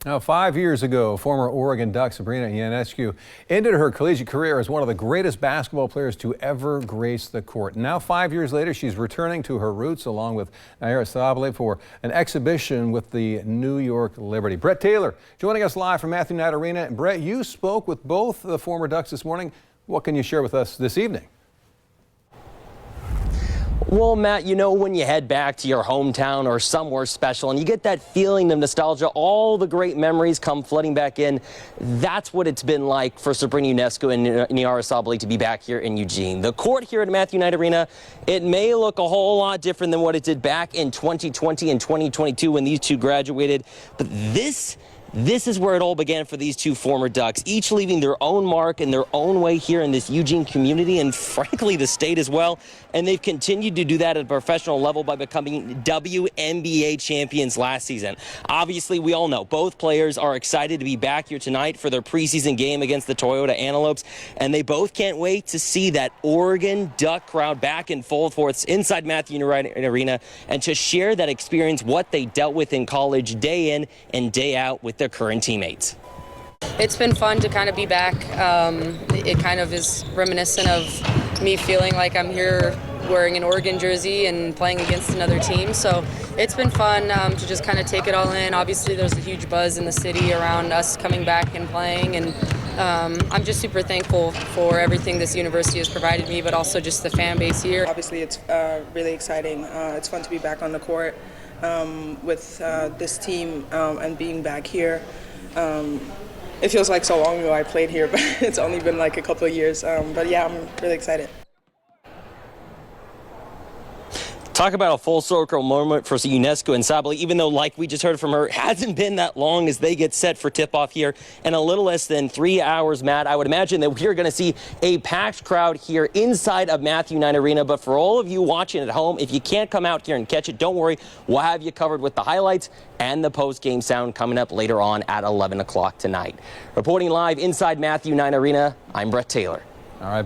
Now, 5 years ago, former Oregon Duck Sabrina Ionescu ended her collegiate career as one of the greatest basketball players to ever grace the court. Now, 5 years later, she's returning to her roots along with Ionescu and Sabally for an exhibition with the New York Liberty. Brett Taylor joining us live from Matthew Knight Arena. And Brett, you spoke with both the former Ducks this morning. What can you share with us this evening? Well, Matt, you know, when you head back to your hometown or somewhere special and you get that feeling of nostalgia, all the great memories come flooding back in. That's what it's been like for Sabrina Ionescu and Ionescu and Sabally to be back here in Eugene. The court here at Matthew Knight Arena, it may look a whole lot different than what it did back in 2020 and 2022 when these two graduated, but this is where it all began for these two former Ducks, each leaving their own mark in their own way here in this Eugene community and frankly the state as well. And they've continued to do that at a professional level by becoming WNBA champions last season. Obviously, we all know both players are excited to be back here tonight for their preseason game against the Toyota Antelopes, and they both can't wait to see that Oregon Duck crowd back in full force inside Matthew Knight Arena and to share that experience, what they dealt with in college day in and day out with their current teammates. It's been fun to kind of be back. It kind of is reminiscent of me feeling like I'm here wearing an Oregon jersey and playing against another team. So it's been fun to just kind of take it all in. Obviously, there's a huge buzz in the city around us coming back and playing. And I'm just super thankful for everything this university has provided me, but also just the fan base here. Obviously, it's really exciting. It's fun to be back on the court with this team and being back here. It feels like so long ago I played here, but it's only been like a couple of years. But yeah, I'm really excited. Talk about a full circle moment for Ionescu and Sabally, even though, like we just heard from her, it hasn't been that long as they get set for tip-off here in a little less than 3 hours, Matt. I would imagine that we're going to see a packed crowd here inside of Matthew Knight Arena. But for all of you watching at home, if you can't come out here and catch it, don't worry. We'll have you covered with the highlights and the post-game sound coming up later on at 11 o'clock tonight. Reporting live inside Matthew Knight Arena, I'm Brett Taylor. All right.